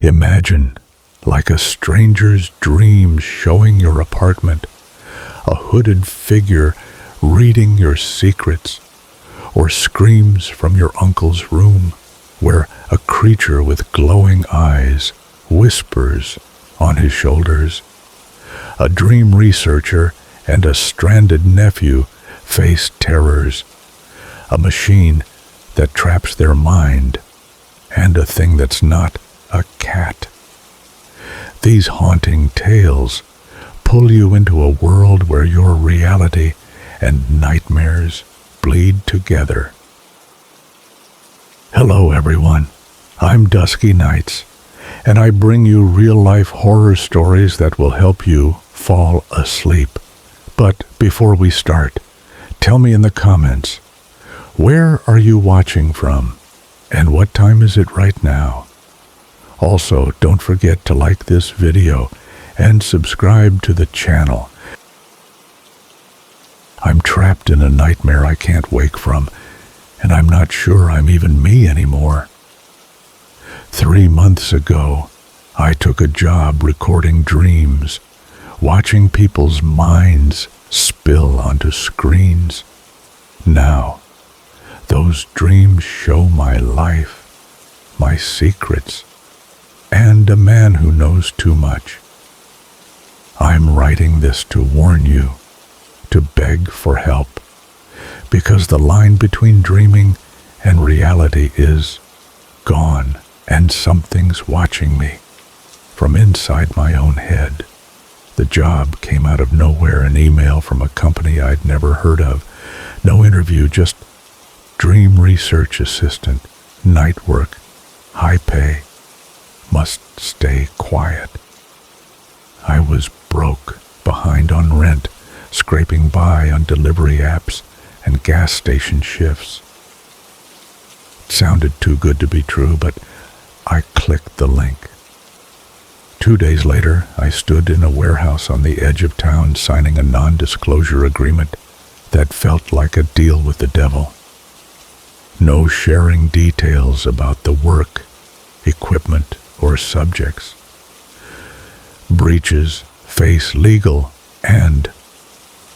Imagine, like a stranger's dream showing your apartment, a hooded figure reading your secrets, or screams from your uncle's room, where a creature with glowing eyes whispers on his shoulders. A dream researcher and a stranded nephew face terrors, a machine that traps their mind, and a thing that's not a cat. These haunting tales pull you into a world where your reality and nightmares bleed together. Hello everyone, I'm Dusky Nights, and I bring you real-life horror stories that will help you fall asleep. But before we start, tell me in the comments, where are you watching from, and what time is it right now? Also, don't forget to like this video and subscribe to the channel. I'm trapped in a nightmare I can't wake from, and I'm not sure I'm even me anymore. 3 months ago, I took a job recording dreams, watching people's minds spill onto screens. Now, those dreams show my life, my secrets, and a man who knows too much. I'm writing this to warn you, to beg for help, because the line between dreaming and reality is gone, and something's watching me from inside my own head. The job came out of nowhere, an email from a company I'd never heard of. No interview, just dream research assistant, night work, high pay, must stay quiet. I was broke, behind on rent, scraping by on delivery apps and gas station shifts. It sounded too good to be true, but I clicked the link. 2 days later, I stood in a warehouse on the edge of town signing a non-disclosure agreement that felt like a deal with the devil. No sharing details about the work, equipment, or subjects. Breaches face legal and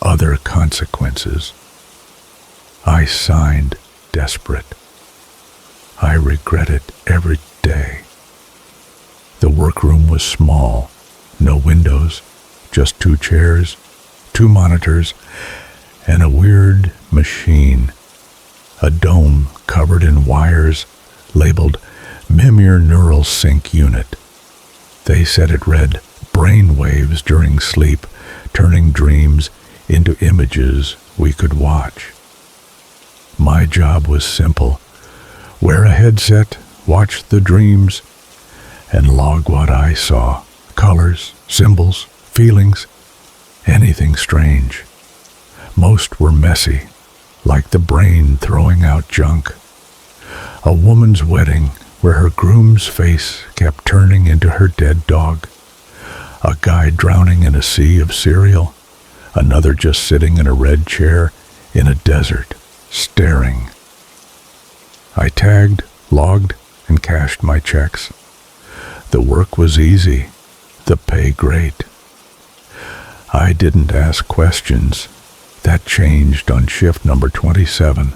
other consequences. I signed desperate. I regret it every day. The workroom was small, no windows, just 2 chairs, 2 monitors, and a weird machine. A dome covered in wires labeled Mimir Neural Sync Unit. They said it read brain waves during sleep, turning dreams into images we could watch. My job was simple. Wear a headset, watch the dreams, and log what I saw. Colors, symbols, feelings, anything strange. Most were messy, like the brain throwing out junk. A woman's wedding where her groom's face kept turning into her dead dog. A guy drowning in a sea of cereal. Another just sitting in a red chair in a desert, staring. I tagged, logged, and cashed my checks. The work was easy, the pay great. I didn't ask questions. That changed on shift number 27.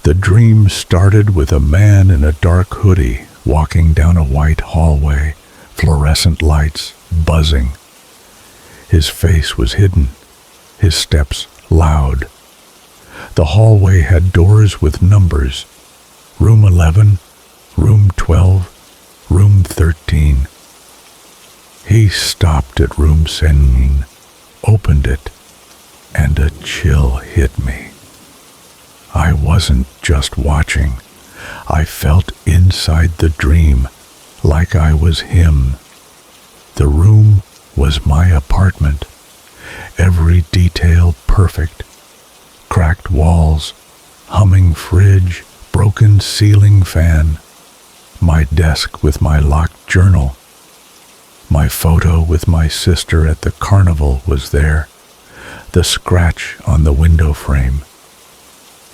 The dream started with a man in a dark hoodie walking down a white hallway, fluorescent lights buzzing. His face was hidden, his steps loud. The hallway had doors with numbers. Room 11, room 12, room 13. He stopped at room 17, opened it, and a chill hit me. I wasn't just watching. I felt inside the dream, like I was him. The room was my apartment. Every detail perfect. Cracked walls, humming fridge, broken ceiling fan. My desk with my locked journal. My photo with my sister at the carnival was there. The scratch on the window frame.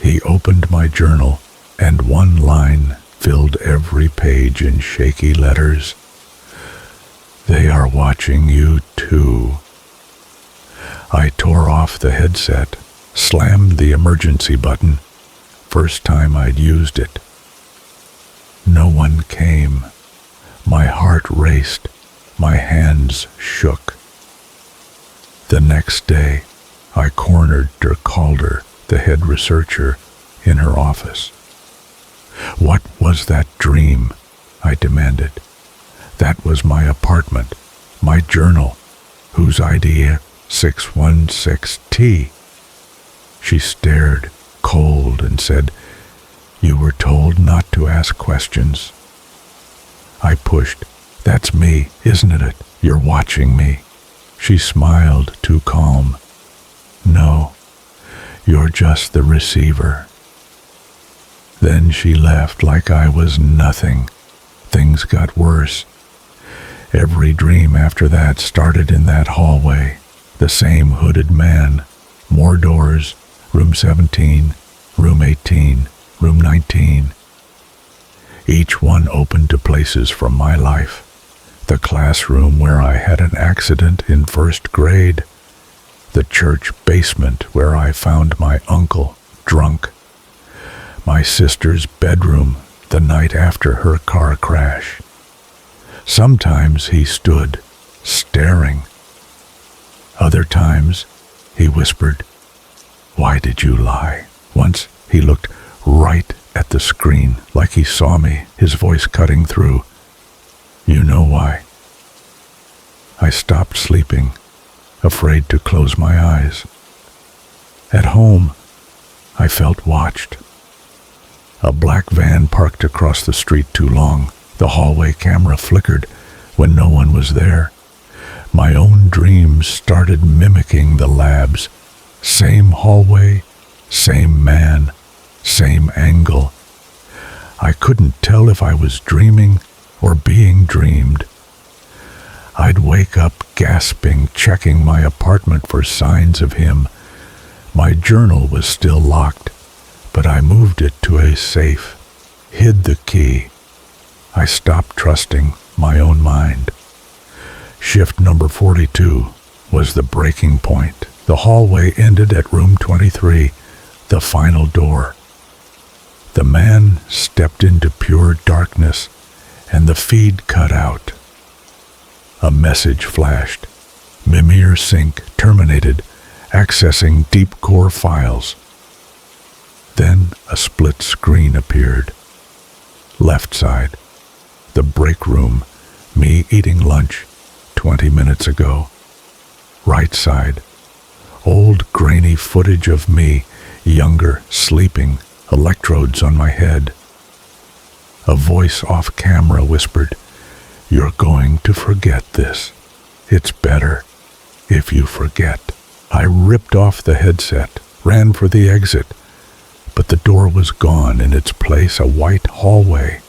He opened my journal, and one line filled every page in shaky letters. They are watching you too. I tore off the headset, slammed the emergency button. First time I'd used it. No one came. My heart raced. My hands shook. The next day, I cornered Dirk Calder, the head researcher, in her office. What was that dream? I demanded. That was my apartment, my journal, whose idea 616T. She stared, cold, and said, "You were told not to ask questions." I pushed. "That's me, isn't it? You're watching me." She smiled, too calm. "No, you're just the receiver." Then she left like I was nothing. Things got worse. Every dream after that started in that hallway. The same hooded man. More doors. Room 17, room 18, room 19. Each one opened to places from my life. The classroom where I had an accident in first grade. The church basement where I found my uncle drunk. My sister's bedroom the night after her car crash. Sometimes he stood, staring. Other times, he whispered, "Why did you lie?" Once, he looked right at the screen, like he saw me, his voice cutting through. "You know why?" I stopped sleeping, afraid to close my eyes. At home, I felt watched. A black van parked across the street too long. The hallway camera flickered when no one was there. My own dreams started mimicking the lab's. Same hallway, same man, same angle. I couldn't tell if I was dreaming or being dreamed. I'd wake up gasping, checking my apartment for signs of him. My journal was still locked, but I moved it to a safe, hid the key. I stopped trusting my own mind. Shift number 42 was the breaking point. The hallway ended at room 23, the final door. The man stepped into pure darkness, and the feed cut out. A message flashed. Mimir sync terminated, accessing deep core files. Then a split screen appeared. Left side, the break room, me eating lunch 20 minutes ago. Right side, old grainy footage of me, younger, sleeping, electrodes on my head. A voice off camera whispered, "You're going to forget this. It's better if you forget." I ripped off the headset, ran for the exit, but the door was gone, in its place a white hallway,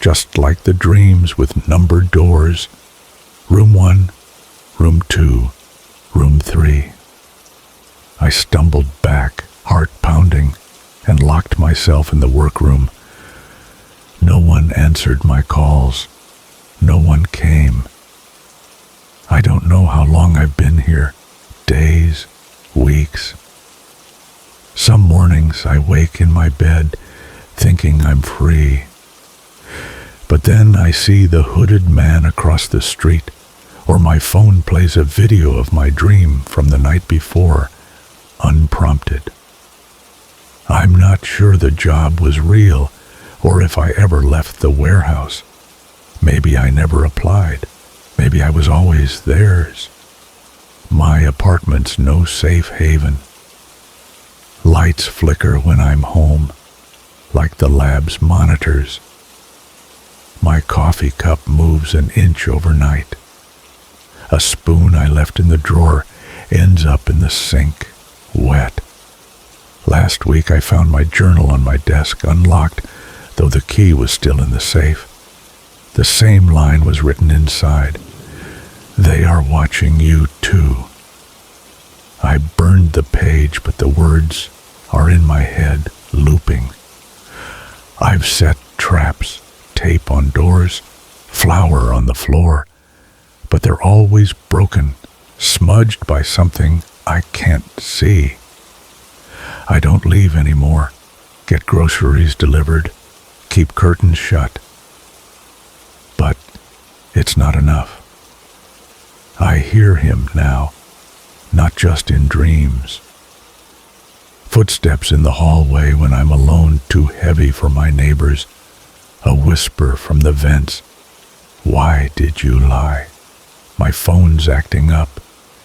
just like the dreams with numbered doors. Room 1, room 2, room 3. I stumbled back, heart pounding, and locked myself in the workroom. No one answered my calls. No one came. I don't know how long I've been here. Days, weeks. Some mornings I wake in my bed thinking I'm free. But then I see the hooded man across the street, or my phone plays a video of my dream from the night before, unprompted. I'm not sure the job was real, or if I ever left the warehouse. Maybe I never applied. Maybe I was always theirs. My apartment's no safe haven. Lights flicker when I'm home, like the lab's monitors. My coffee cup moves an inch overnight. A spoon I left in the drawer ends up in the sink, wet. Last week I found my journal on my desk unlocked, though the key was still in the safe. The same line was written inside. "They are watching you too." I burned the page, but the words are in my head, looping. I've set traps, tape on doors, flour on the floor, but they're always broken, smudged by something I can't see. I don't leave anymore, get groceries delivered, keep curtains shut. But it's not enough. I hear him now, not just in dreams. Footsteps in the hallway when I'm alone, too heavy for my neighbors. A whisper from the vents. Why did you lie? My phone's acting up,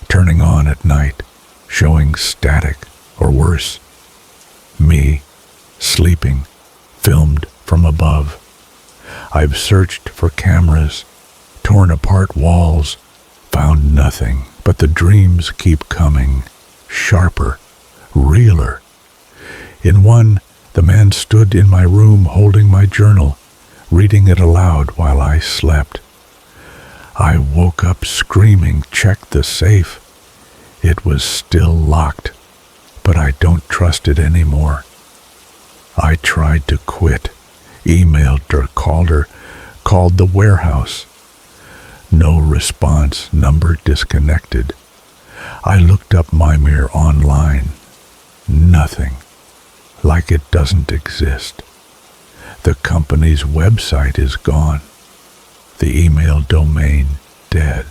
turning on at night, showing static or worse. Me, sleeping, filmed from above. I've searched for cameras, torn apart walls, found nothing, but the dreams keep coming, sharper, realer. In one, the man stood in my room holding my journal, reading it aloud while I slept. I woke up screaming, checked the safe. It was still locked, but I don't trust it anymore. I tried to quit, emailed her, called the warehouse. No response, number disconnected. I looked up Mimir online. Nothing. Like it doesn't exist. The company's website is gone. The email domain dead.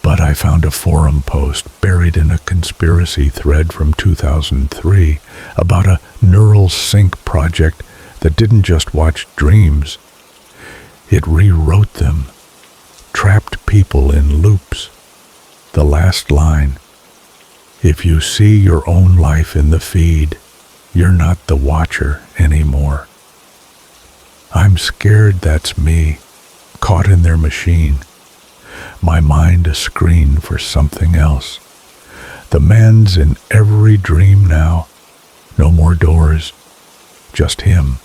But I found a forum post buried in a conspiracy thread from 2003 about a neural sync project that didn't just watch dreams. It rewrote them, trapped people in loops. The last line, if you see your own life in the feed, you're not the watcher anymore. I'm scared that's me, caught in their machine. My mind a screen for something else. The man's in every dream now. No more doors, just him,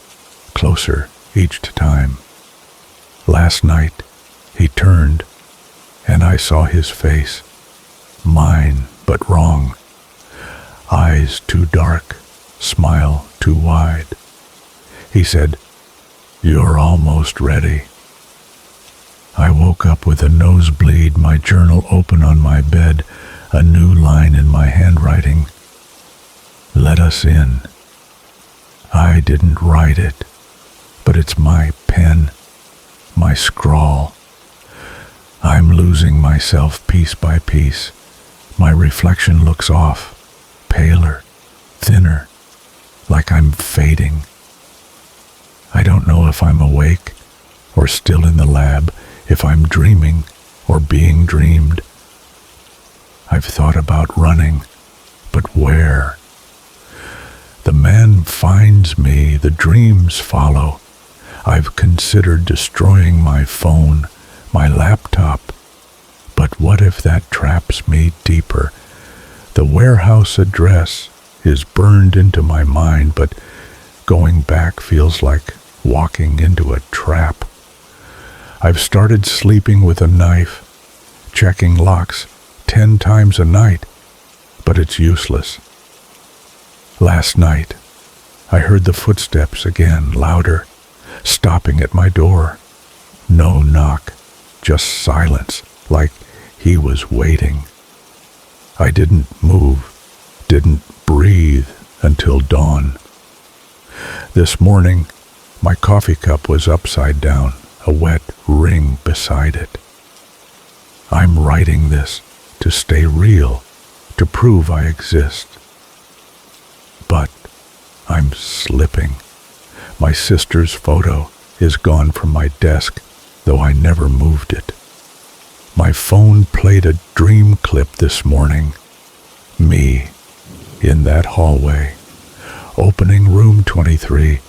closer each time. Last night, he turned, and I saw his face. Mine, but wrong. Eyes too dark, smile too wide. He said, "You're almost ready." I woke up with a nosebleed, my journal open on my bed, a new line in my handwriting. Let us in. I didn't write it, but it's my pen, my scrawl. I'm losing myself piece by piece. My reflection looks off, paler, thinner, like I'm fading. I don't know if I'm awake or still in the lab, if I'm dreaming or being dreamed. I've thought about running, but where? The man finds me, the dreams follow. I've considered destroying my phone, my laptop. But what if that traps me deeper? The warehouse address is burned into my mind, but going back feels like walking into a trap. I've started sleeping with a knife, checking locks 10 times a night, but it's useless. Last night, I heard the footsteps again, louder, stopping at my door. No knock, just silence, like he was waiting. I didn't move, didn't breathe until dawn. This morning, my coffee cup was upside down, a wet ring beside it. I'm writing this to stay real, to prove I exist. But I'm slipping. My sister's photo is gone from my desk, though I never moved it. My phone played a dream clip this morning. Me, in that hallway, opening room 23,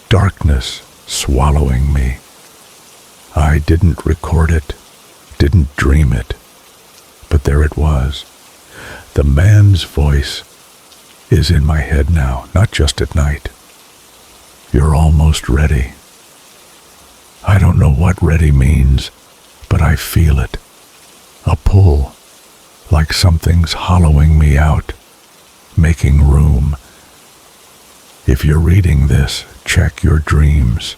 darkness swallowing me. I didn't record it, didn't dream it, but there it was. The man's voice is in my head now, not just at night. You're almost ready. I don't know what ready means, but I feel it. A pull, like something's hollowing me out, making room. If you're reading this, check your dreams.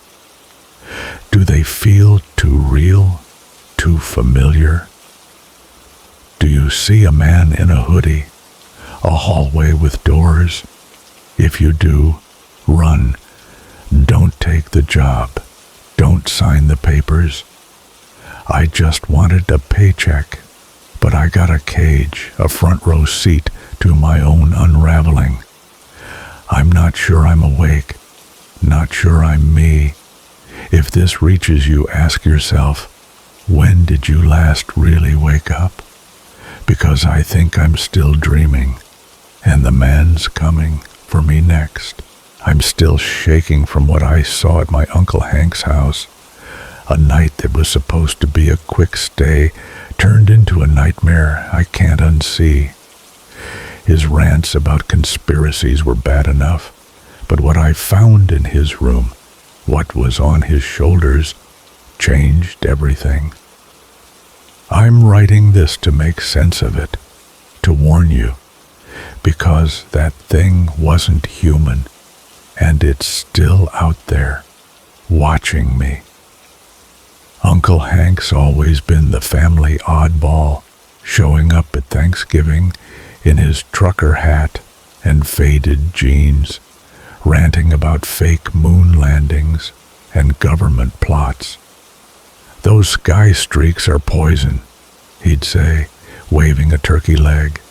Do they feel too real, too familiar? Do you see a man in a hoodie, a hallway with doors? If you do, run. Don't take the job. Don't sign the papers. I just wanted a paycheck, but I got a cage, a front row seat to my own unraveling. I'm not sure I'm awake, not sure I'm me. If this reaches you, ask yourself, when did you last really wake up? Because I think I'm still dreaming, and the man's coming for me next. I'm still shaking from what I saw at my Uncle Hank's house. A night that was supposed to be a quick stay turned into a nightmare I can't unsee. His rants about conspiracies were bad enough, but what I found in his room, what was on his shoulders, changed everything. I'm writing this to make sense of it, to warn you, because that thing wasn't human, and it's still out there, watching me. Uncle Hank's always been the family oddball, showing up at Thanksgiving in his trucker hat and faded jeans, ranting about fake moon landings and government plots. Those sky streaks are poison, he'd say, waving a turkey leg.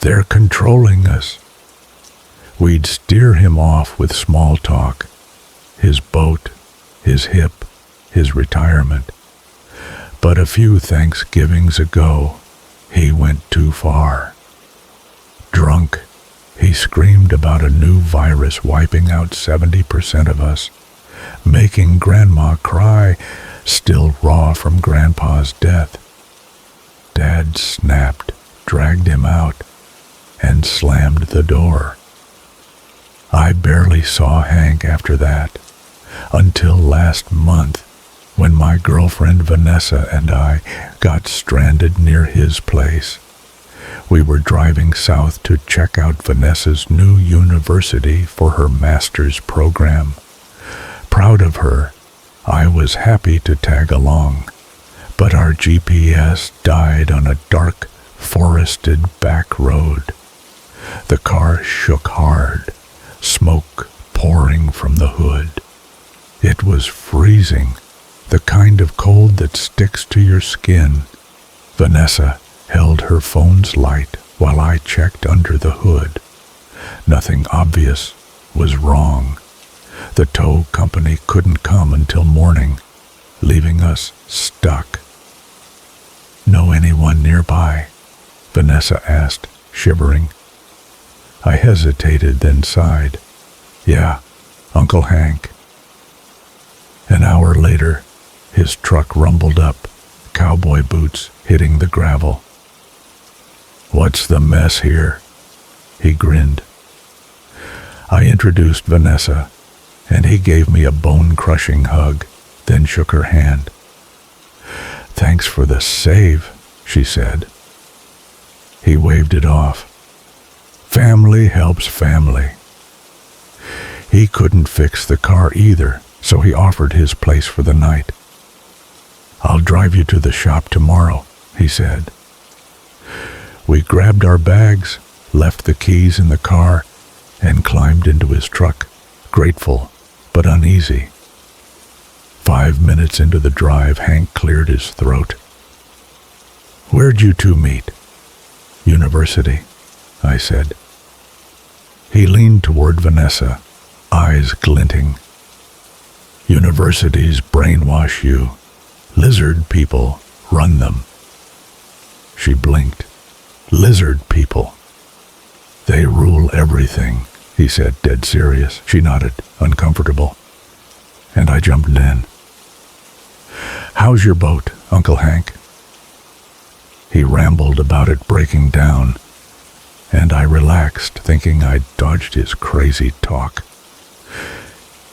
They're controlling us. We'd steer him off with small talk, his boat, his hip, his retirement. But a few Thanksgivings ago, he went too far. Drunk, he screamed about a new virus wiping out 70% of us, making Grandma cry, still raw from Grandpa's death. Dad snapped, dragged him out, and slammed the door. I barely saw Hank after that, until last month, when my girlfriend Vanessa and I got stranded near his place. We were driving south to check out Vanessa's new university for her master's program. Proud of her, I was happy to tag along, but our GPS died on a dark, forested back road. The car shook hard, smoke pouring from the hood. It was freezing, the kind of cold that sticks to your skin. Vanessa held her phone's light while I checked under the hood. Nothing obvious was wrong. The tow company couldn't come until morning, leaving us stuck. Know anyone nearby? Vanessa asked, shivering. I hesitated, then sighed. Yeah, Uncle Hank. An hour later, his truck rumbled up, cowboy boots hitting the gravel. What's the mess here? He grinned. I introduced Vanessa, and he gave me a bone-crushing hug, then shook her hand. Thanks for the save, she said. He waved it off. Family helps family. He couldn't fix the car either, so he offered his place for the night. I'll drive you to the shop tomorrow, he said. We grabbed our bags, left the keys in the car, and climbed into his truck, grateful but uneasy. 5 minutes into the drive, Hank cleared his throat. Where'd you two meet? University, I said. He leaned toward Vanessa, eyes glinting. Universities brainwash you. Lizard people run them. She blinked. Lizard people. They rule everything, he said, dead serious. She nodded, uncomfortable. And I jumped in. How's your boat, Uncle Hank? He rambled about it breaking down, and I relaxed, thinking I'd dodged his crazy talk.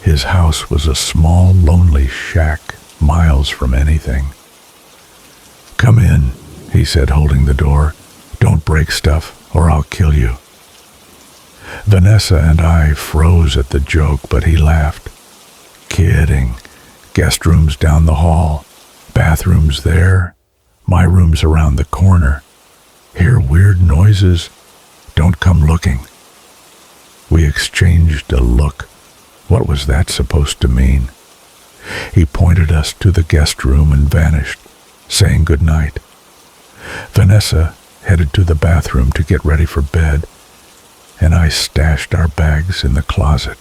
His house was a small, lonely shack, miles from anything. Come in, he said, holding the door. Don't break stuff, or I'll kill you. Vanessa and I froze at the joke, but he laughed. Kidding. Guest rooms down the hall, bathrooms there, my room's around the corner. Hear weird noises? Don't come looking. We exchanged a look. What was that supposed to mean? He pointed us to the guest room and vanished, saying good night. Vanessa headed to the bathroom to get ready for bed, and I stashed our bags in the closet.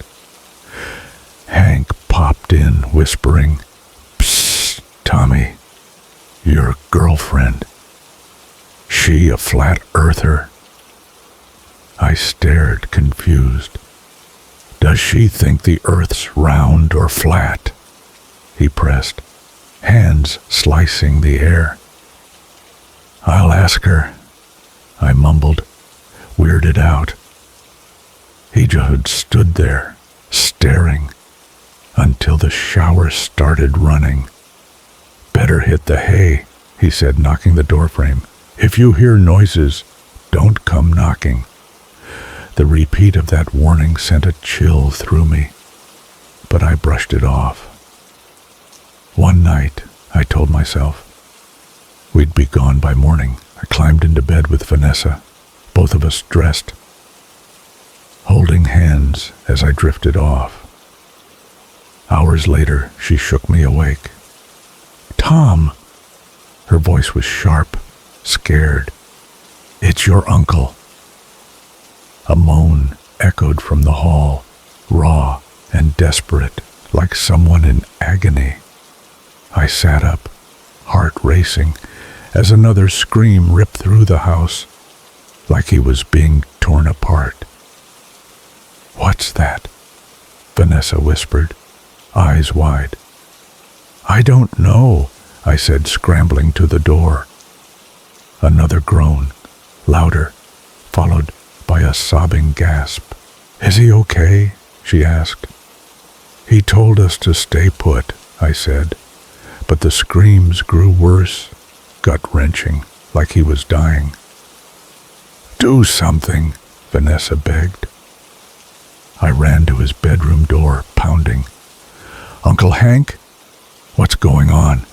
Hank popped in, whispering, "Psst, Tommy, your girlfriend. She a flat earther?" I stared, confused. "Does she think the earth's round or flat?" He pressed, hands slicing the air. "I'll ask her," I mumbled, weirded out. He just stood there, staring, until the shower started running. "Better hit the hay," he said, knocking the doorframe. "If you hear noises, don't come knocking." The repeat of that warning sent a chill through me, but I brushed it off. One night, I told myself, we'd be gone by morning. I climbed into bed with Vanessa, both of us dressed, holding hands as I drifted off. Hours later, she shook me awake. "Tom!" Her voice was sharp, scared. "It's your uncle." A moan echoed from the hall, raw and desperate, like someone in agony. I sat up, heart racing, as another scream ripped through the house, like he was being torn apart. "What's that?" Vanessa whispered, eyes wide. "I don't know," I said, scrambling to the door. Another groan, louder, followed by a sobbing gasp. "Is he okay?" she asked. "He told us to stay put," I said, but the screams grew worse, gut-wrenching, like he was dying. "Do something," Vanessa begged. I ran to his bedroom door, pounding. "Uncle Hank? What's going on?"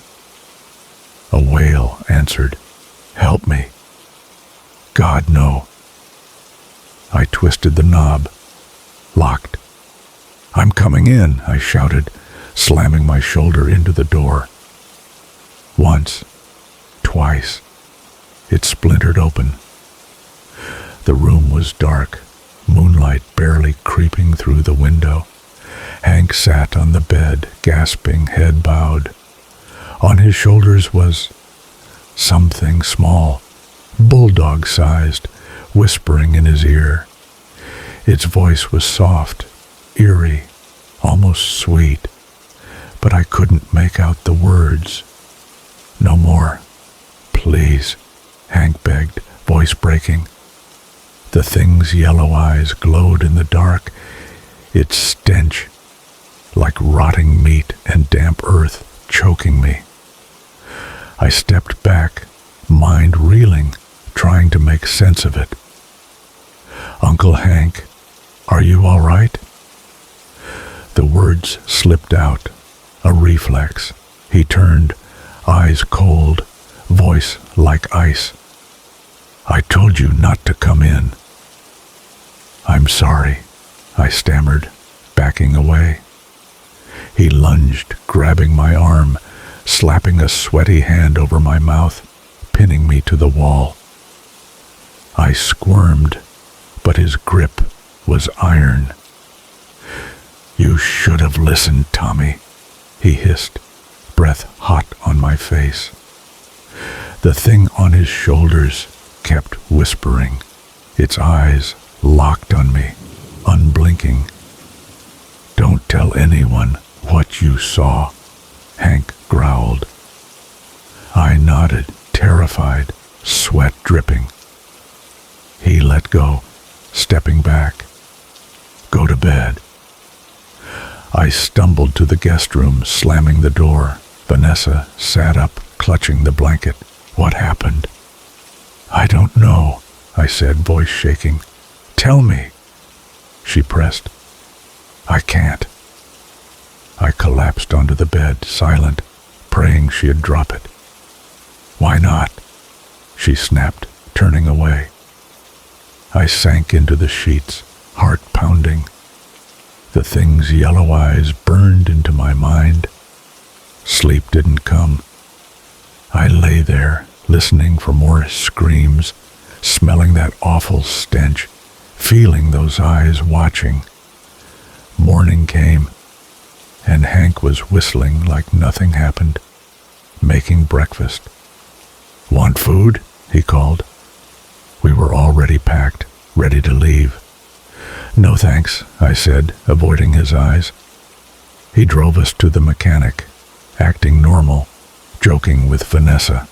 A wail answered. "Help me." "God, no." I twisted the knob. Locked. "I'm coming in," I shouted, slamming my shoulder into the door. Once, twice, it splintered open. The room was dark, moonlight barely creeping through the window. Hank sat on the bed, gasping, head bowed. On his shoulders was something small, bulldog-sized, whispering in his ear. Its voice was soft, eerie, almost sweet, but I couldn't make out the words. "No more, please," Hank begged, voice breaking. The thing's yellow eyes glowed in the dark, its stench like rotting meat and damp earth choking me. I stepped back, mind reeling, trying to make sense of it. "Uncle Hank, are you all right?" The words slipped out, a reflex. He turned, eyes cold, voice like ice. "I told you not to come in." "I'm sorry," I stammered, backing away. He lunged, grabbing my arm, slapping a sweaty hand over my mouth, pinning me to the wall. I squirmed, but his grip was iron. "You should have listened, Tommy," he hissed, breath hot on my face. The thing on his shoulders kept whispering, its eyes locked on me, unblinking. "Don't tell anyone what you saw," Hank growled. I nodded, terrified, sweat dripping. He let go, stepping back. "Go to bed." I stumbled to the guest room, slamming the door. Vanessa sat up, clutching the blanket. "What happened?" "I don't know," I said, voice shaking. "Tell me." she pressed. I can't. I collapsed onto the bed, silent, praying she'd drop it. Why not? She snapped, turning away. I sank into the sheets, heart pounding. The thing's yellow eyes burned into my mind. Sleep didn't come. I lay there, listening for more screams, smelling that awful stench, feeling those eyes watching. Morning came, and Hank was whistling like nothing happened, making breakfast. Want food? He called. We were already packed, ready to leave. No thanks, I said, avoiding his eyes. He drove us to the mechanic, acting normal, joking with Vanessa.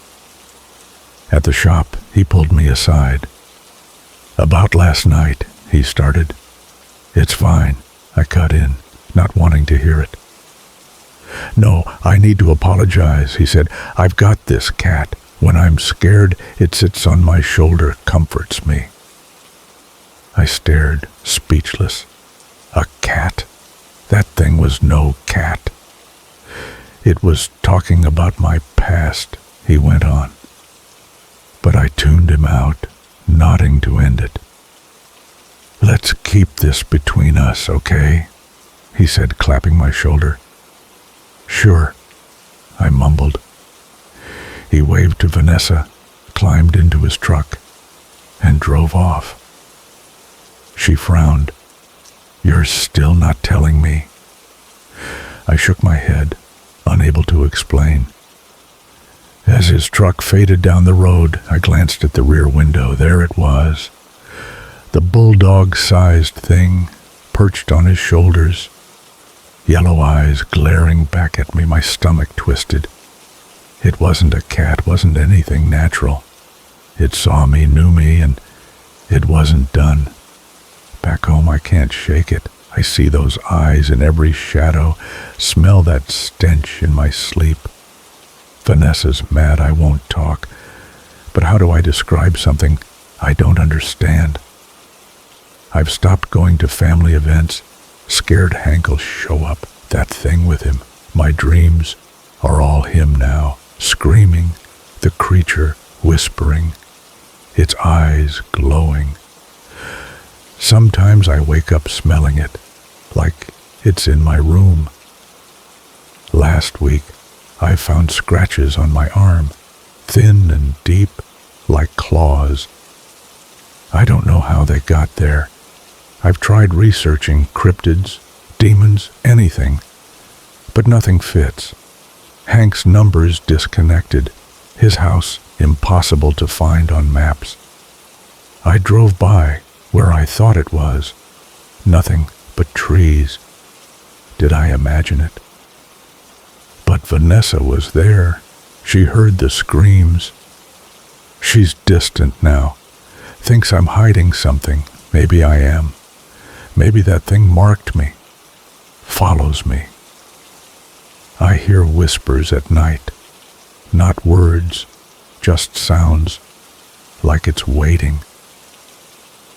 At the shop, he pulled me aside. About last night, he started. It's fine, I cut in, not wanting to hear it. No, I need to apologize, he said. I've got this cat. When I'm scared, it sits on my shoulder, comforts me. I stared, speechless. A cat? That thing was no cat. It was talking about my past, he went on. But I tuned him out, nodding to end it. Let's keep this between us, okay? He said, clapping my shoulder. Sure, I mumbled. He waved to Vanessa, climbed into his truck, and drove off. She frowned. You're still not telling me. I shook my head, unable to explain. As his truck faded down the road, I glanced at the rear window. There it was. The bulldog-sized thing, perched on his shoulders. Yellow eyes glaring back at me, my stomach twisted. It wasn't a cat, wasn't anything natural. It saw me, knew me, and it wasn't done. Back home I can't shake it. I see those eyes in every shadow, smell that stench in my sleep. Vanessa's mad I won't talk, but how do I describe something I don't understand? I've stopped going to family events, scared Hank'll show up, that thing with him. My dreams are all him now, screaming, the creature whispering, its eyes glowing. Sometimes I wake up smelling it, like it's in my room. Last week, I found scratches on my arm, thin and deep, like claws. I don't know how they got there. I've tried researching cryptids, demons, anything, but nothing fits. Hank's numbers disconnected, his house impossible to find on maps. I drove by where I thought it was, nothing but trees. Did I imagine it? But Vanessa was there. She heard the screams. She's distant now, thinks I'm hiding something. Maybe I am. Maybe that thing marked me, follows me. I hear whispers at night, not words, just sounds, like it's waiting.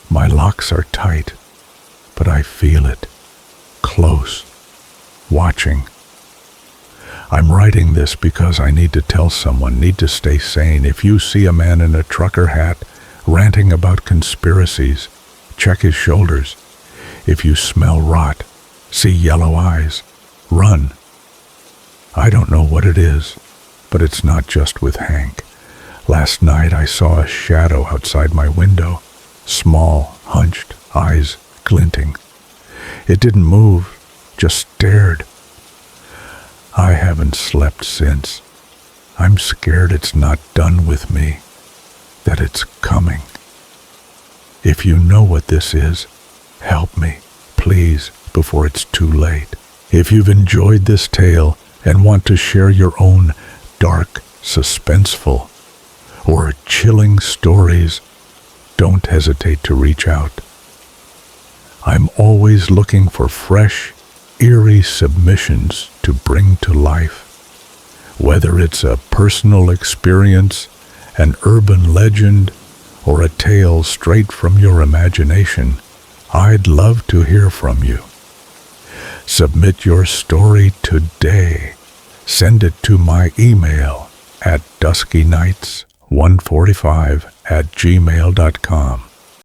My locks are tight, but I feel it, close, watching. I'm writing this because I need to tell someone, need to stay sane. If you see a man in a trucker hat ranting about conspiracies, check his shoulders. If you smell rot, see yellow eyes, run. I don't know what it is, but it's not just with Hank. Last night I saw a shadow outside my window, small, hunched, eyes glinting. It didn't move, just stared. I haven't slept since. I'm scared it's not done with me, that it's coming. If you know what this is, help me, please, before it's too late. If you've enjoyed this tale and want to share your own dark, suspenseful, or chilling stories, don't hesitate to reach out. I'm always looking for fresh, eerie submissions to bring to life. Whether it's a personal experience, an urban legend, or a tale straight from your imagination, I'd love to hear from you. Submit your story today. Send it to my email at duskynights145@gmail.com.